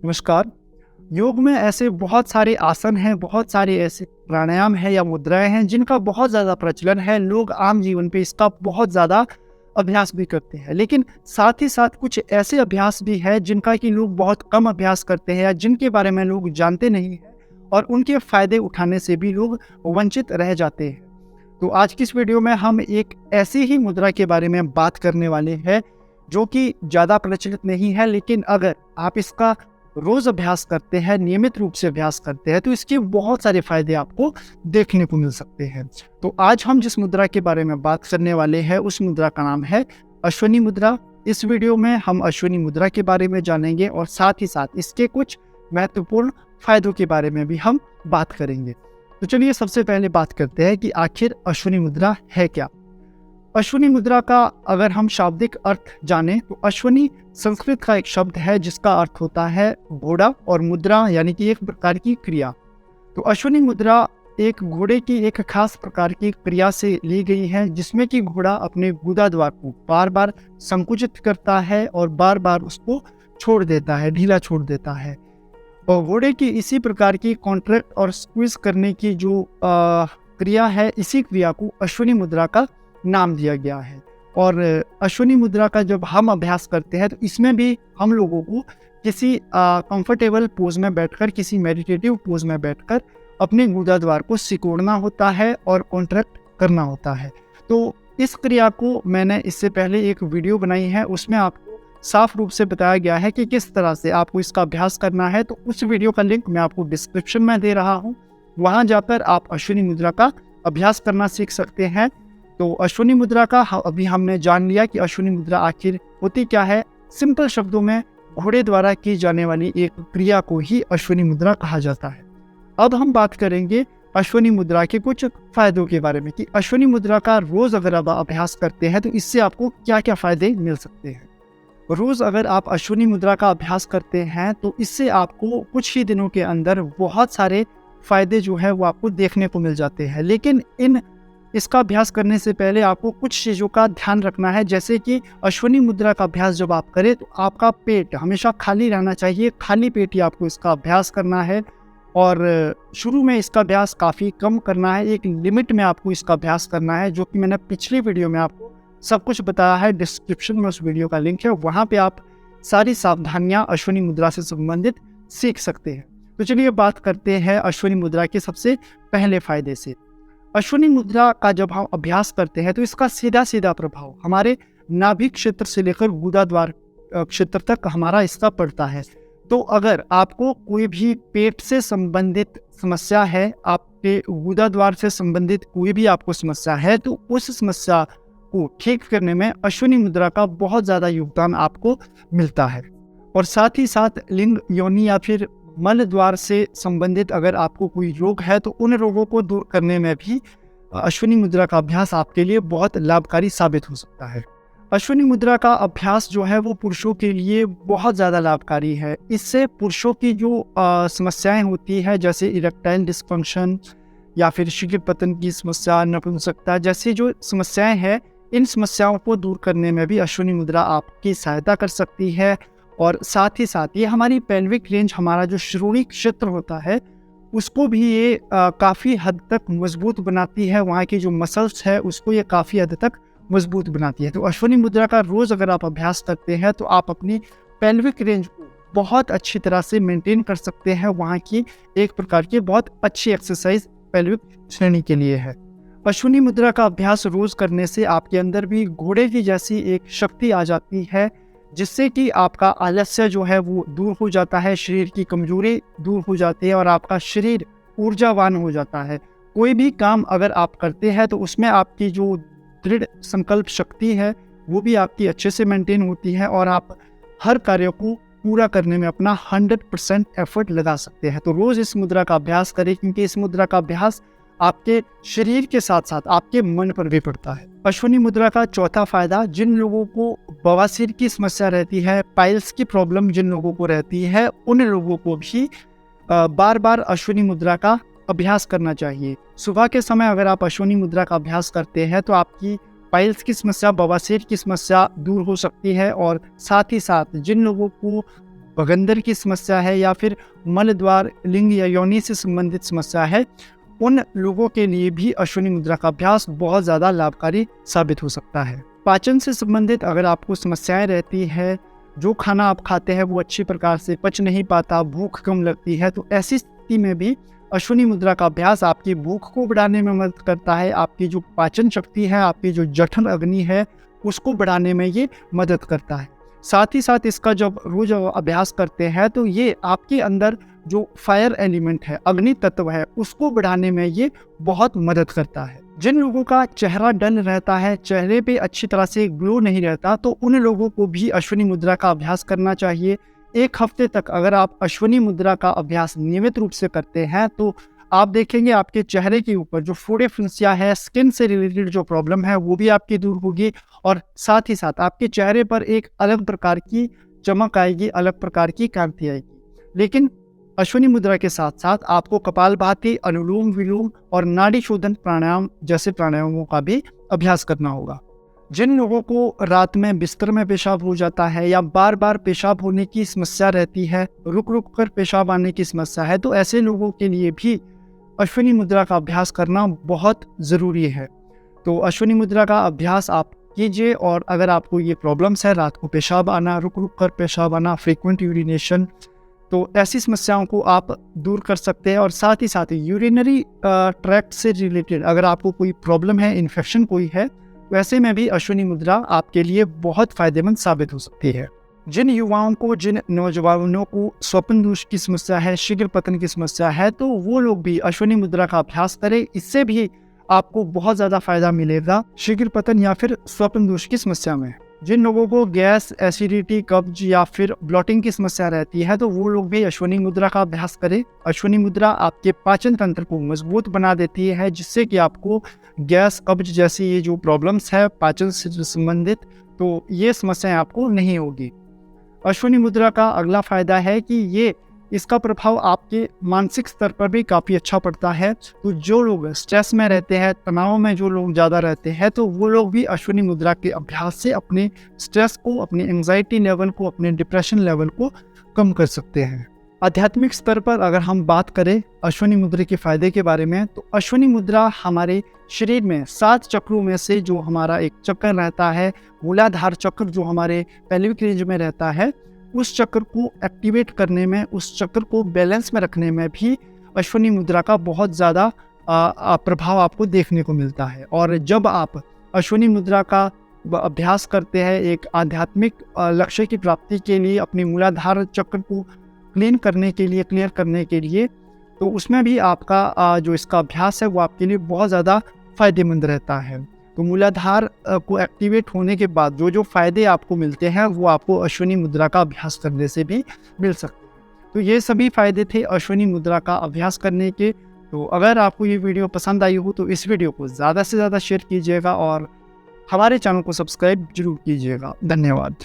नमस्कार। योग में ऐसे बहुत सारे आसन हैं, बहुत सारे ऐसे प्राणायाम हैं या मुद्राएँ हैं जिनका बहुत ज़्यादा प्रचलन है। लोग आम जीवन पे इसका बहुत ज़्यादा अभ्यास भी करते हैं। लेकिन साथ ही साथ कुछ ऐसे अभ्यास भी हैं जिनका कि लोग बहुत कम अभ्यास करते हैं या जिनके बारे में लोग जानते नहीं हैं और उनके फ़ायदे उठाने से भी लोग वंचित रह जाते हैं। तो आज की इस वीडियो में हम एक ऐसी ही मुद्रा के बारे में बात करने वाले हैं जो कि ज़्यादा प्रचलित नहीं है, लेकिन अगर आप इसका रोज अभ्यास करते हैं, नियमित रूप से अभ्यास करते हैं, तो इसके बहुत सारे फायदे आपको देखने को मिल सकते हैं। तो आज हम जिस मुद्रा के बारे में बात करने वाले हैं उस मुद्रा का नाम है अश्विनी मुद्रा। इस वीडियो में हम अश्विनी मुद्रा के बारे में जानेंगे और साथ ही साथ इसके कुछ महत्वपूर्ण फायदों के बारे में भी हम बात करेंगे। तो चलिए सबसे पहले बात करते हैं कि आखिर अश्विनी मुद्रा है क्या। अश्विनी मुद्रा का अगर हम शाब्दिक अर्थ जानें तो अश्विनी संस्कृत का एक शब्द है जिसका अर्थ होता है घोड़ा और मुद्रा यानी कि एक प्रकार की क्रिया। तो अश्विनी मुद्रा एक घोड़े की एक खास प्रकार की क्रिया से ली गई है जिसमें कि घोड़ा अपने गुदा द्वार को बार बार संकुचित करता है और बार बार उसको छोड़ देता है, ढीला छोड़ देता है। और घोड़े की इसी प्रकार की कॉन्ट्रैक्ट और स्क्वीज करने की जो क्रिया है, इसी क्रिया को अश्विनी मुद्रा का नाम दिया गया है। और अश्विनी मुद्रा का जब हम अभ्यास करते हैं तो इसमें भी हम लोगों को किसी कंफर्टेबल पोज में बैठकर, किसी मेडिटेटिव पोज में बैठकर अपने गुदा द्वार को सिकोड़ना होता है और कॉन्ट्रैक्ट करना होता है। तो इस क्रिया को मैंने इससे पहले एक वीडियो बनाई है, उसमें आपको साफ रूप से बताया गया है कि किस तरह से आपको इसका अभ्यास करना है। तो उस वीडियो का लिंक मैं आपको डिस्क्रिप्शन में दे रहा हूँ, वहाँ जाकर आप अश्विनी मुद्रा का अभ्यास करना सीख सकते हैं। तो अश्विनी मुद्रा का अभी हमने जान लिया कि अश्विनी मुद्रा आखिर होती क्या है। सिंपल शब्दों में घोड़े द्वारा की जाने वाली एक क्रिया को ही अश्विनी मुद्रा कहा जाता है। अब हम बात करेंगे अश्विनी मुद्रा के कुछ फायदों के बारे में कि अश्विनी मुद्रा का रोज अगर आप अभ्यास करते हैं तो इससे आपको क्या क्या फायदे मिल सकते हैं। रोज अगर आप अश्विनी मुद्रा का अभ्यास करते हैं तो इससे आपको कुछ ही दिनों के अंदर बहुत सारे फायदे जो है वो आपको देखने को मिल जाते हैं। लेकिन इसका अभ्यास करने से पहले आपको कुछ चीज़ों का ध्यान रखना है, जैसे कि अश्विनी मुद्रा का अभ्यास जब आप करें तो आपका पेट हमेशा खाली रहना चाहिए। खाली पेट ही आपको इसका अभ्यास करना है और शुरू में इसका अभ्यास काफ़ी कम करना है, एक लिमिट में आपको इसका अभ्यास करना है, जो कि मैंने पिछली वीडियो में आपको सब कुछ बताया है। डिस्क्रिप्शन में उस वीडियो का लिंक है, वहाँ पर आप सारी सावधानियाँ अश्विनी मुद्रा से संबंधित सीख सकते हैं। तो चलिए बात करते हैं अश्विनी मुद्रा के सबसे पहले फायदे से। अश्विनी मुद्रा का जब हम अभ्यास करते हैं तो इसका सीधा सीधा प्रभाव हमारे नाभि क्षेत्र से लेकर गुदा द्वार क्षेत्र तक हमारा इसका पड़ता है। तो अगर आपको कोई भी पेट से संबंधित समस्या है, आपके गुदा द्वार से संबंधित कोई भी आपको समस्या है, तो उस समस्या को ठीक करने में अश्विनी मुद्रा का बहुत ज़्यादा योगदान आपको मिलता है। और साथ ही साथ लिंग, योनि या फिर मल द्वार से संबंधित अगर आपको कोई रोग है तो उन रोगों को दूर करने में भी अश्विनी मुद्रा का अभ्यास आपके लिए बहुत लाभकारी साबित हो सकता है। अश्विनी मुद्रा का अभ्यास जो है वो पुरुषों के लिए बहुत ज़्यादा लाभकारी है। इससे पुरुषों की जो समस्याएं होती है, जैसे इरेक्टाइल डिस्फंक्शन या फिर शीघ्र पतन की समस्या, नपुंसकता जैसी जो समस्याएं हैं, इन समस्याओं को दूर करने में भी अश्विनी मुद्रा आपकी सहायता कर सकती है। और साथ ही साथ ये हमारी पेल्विक रेंज, हमारा जो श्रोणि क्षेत्र होता है, उसको भी ये काफ़ी हद तक मजबूत बनाती है। वहाँ की जो मसल्स है उसको ये काफ़ी हद तक मजबूत बनाती है। तो अश्विनी मुद्रा का रोज़ अगर आप अभ्यास करते हैं तो आप अपनी पेल्विक रेंज को बहुत अच्छी तरह से मेंटेन कर सकते हैं। वहाँ की एक प्रकार की बहुत अच्छी एक्सरसाइज पेल्विक श्रेणी के लिए है। अश्विनी मुद्रा का अभ्यास रोज़ करने से आपके अंदर भी घोड़े की जैसी एक शक्ति आ जाती है, जिससे कि आपका आलस्य जो है वो दूर हो जाता है, शरीर की कमजोरी दूर हो जाती है और आपका शरीर ऊर्जावान हो जाता है। कोई भी काम अगर आप करते हैं तो उसमें आपकी जो दृढ़ संकल्प शक्ति है वो भी आपकी अच्छे से मेंटेन होती है और आप हर कार्य को पूरा करने में अपना 100% एफर्ट लगा सकते हैं। तो रोज़ इस मुद्रा का अभ्यास करें, क्योंकि इस मुद्रा का अभ्यास आपके शरीर के साथ साथ आपके मन पर भी पड़ता है। अश्विनी मुद्रा का चौथा फायदा, जिन लोगों को बवासीर की समस्या रहती है, पाइल्स की प्रॉब्लम जिन लोगों को रहती है, उन लोगों को भी बार बार अश्विनी मुद्रा का अभ्यास करना चाहिए। सुबह के समय अगर आप अश्विनी मुद्रा का अभ्यास करते हैं तो आपकी पाइल्स की समस्या, बवासीर की समस्या दूर हो सकती है। और साथ ही साथ जिन लोगों को बगंदर की समस्या है या फिर मल द्वार, लिंग या योनि से संबंधित समस्या है, उन लोगों के लिए भी अश्विनी मुद्रा का अभ्यास बहुत ज़्यादा लाभकारी साबित हो सकता है। पाचन से संबंधित अगर आपको समस्याएं रहती है, जो खाना आप खाते हैं वो अच्छी प्रकार से पच नहीं पाता, भूख कम लगती है, तो ऐसी स्थिति में भी अश्विनी मुद्रा का अभ्यास आपकी भूख को बढ़ाने में मदद करता है। आपकी जो पाचन शक्ति है, आपकी जो जठर अग्नि है, उसको बढ़ाने में ये मदद करता है। साथ ही साथ इसका जब रोज अभ्यास करते हैं तो ये आपके अंदर जो फायर एलिमेंट है, अग्नि तत्व है, उसको बढ़ाने में ये बहुत मदद करता है। जिन लोगों का चेहरा डल रहता है, चेहरे पे अच्छी तरह से ग्लो नहीं रहता, तो उन लोगों को भी अश्विनी मुद्रा का अभ्यास करना चाहिए। 1 हफ्ते तक अगर आप अश्विनी मुद्रा का अभ्यास नियमित रूप से करते हैं तो आप देखेंगे आपके चेहरे के ऊपर जो फोड़े फुंसियाँ है, स्किन से रिलेटेड जो प्रॉब्लम है वो भी आपकी दूर होगी और साथ ही साथ आपके चेहरे पर एक अलग प्रकार की चमक आएगी, अलग प्रकार की कांति आएगी। लेकिन अश्विनी मुद्रा के साथ साथ आपको कपालभाति, अनुलोम विलोम और नाड़ी शोधन प्राणायाम जैसे प्राणायामों का भी अभ्यास करना होगा। जिन लोगों को रात में बिस्तर में पेशाब हो जाता है या बार बार पेशाब होने की समस्या रहती है, रुक रुक कर पेशाब आने की समस्या है, तो ऐसे लोगों के लिए भी अश्विनी मुद्रा का अभ्यास करना बहुत ज़रूरी है। तो अश्विनी मुद्रा का अभ्यास आप कीजिए और अगर आपको ये प्रॉब्लम्स है, रात को पेशाब आना, रुक रुक कर पेशाब आना, फ्रीक्वेंट यूरिनेशन, तो ऐसी समस्याओं को आप दूर कर सकते हैं। और साथ ही साथ यूरिनरी ट्रैक्ट से रिलेटेड अगर आपको कोई प्रॉब्लम है, इन्फेक्शन कोई है, वैसे में भी अश्विनी मुद्रा आपके लिए बहुत फ़ायदेमंद साबित हो सकती है। जिन युवाओं को, जिन नौजवानों को स्वप्न दोष की समस्या है, शीघ्र पतन की समस्या है, तो वो लोग भी अश्विनी मुद्रा का अभ्यास करें। इससे भी आपको बहुत ज़्यादा फायदा मिलेगा शीघ्र पतन या फिर स्वप्न दोष की समस्या में। जिन लोगों को गैस, एसिडिटी, कब्ज या फिर ब्लॉटिंग की समस्या रहती है, तो वो लोग भी अश्विनी मुद्रा का अभ्यास करें। अश्विनी मुद्रा आपके पाचन तंत्र को मजबूत बना देती है, जिससे कि आपको गैस, कब्ज जैसी ये जो प्रॉब्लम्स है पाचन से संबंधित, तो ये समस्याएं आपको नहीं होगी। अश्विनी मुद्रा का अगला फायदा है कि इसका प्रभाव आपके मानसिक स्तर पर भी काफ़ी अच्छा पड़ता है। तो जो लोग स्ट्रेस में रहते हैं, तनाव में जो लोग ज़्यादा रहते हैं, तो वो लोग भी अश्विनी मुद्रा के अभ्यास से अपने स्ट्रेस को, अपने एंजाइटी लेवल को, अपने डिप्रेशन लेवल को कम कर सकते हैं। आध्यात्मिक स्तर पर अगर हम बात करें अश्विनी मुद्रा के फायदे के बारे में, तो अश्विनी मुद्रा हमारे शरीर में 7 चक्रों में से जो हमारा एक चक्र रहता है, मूलाधार चक्र, जो हमारे पेल्विक रेंज में रहता है, उस चक्र को एक्टिवेट करने में, उस चक्र को बैलेंस में रखने में भी अश्विनी मुद्रा का बहुत ज़्यादा प्रभाव आपको देखने को मिलता है। और जब आप अश्विनी मुद्रा का अभ्यास करते हैं एक आध्यात्मिक लक्ष्य की प्राप्ति के लिए, अपनी मूलाधार चक्र को क्लियर करने के लिए, तो उसमें भी आपका जो इसका अभ्यास है वो आपके लिए बहुत ज़्यादा फायदेमंद रहता है। तो मूलाधार को एक्टिवेट होने के बाद जो फ़ायदे आपको मिलते हैं वो आपको अश्विनी मुद्रा का अभ्यास करने से भी मिल सकते हैं। तो ये सभी फ़ायदे थे अश्विनी मुद्रा का अभ्यास करने के। तो अगर आपको ये वीडियो पसंद आई हो तो इस वीडियो को ज़्यादा से ज़्यादा शेयर कीजिएगा और हमारे चैनल को सब्सक्राइब जरूर कीजिएगा। धन्यवाद।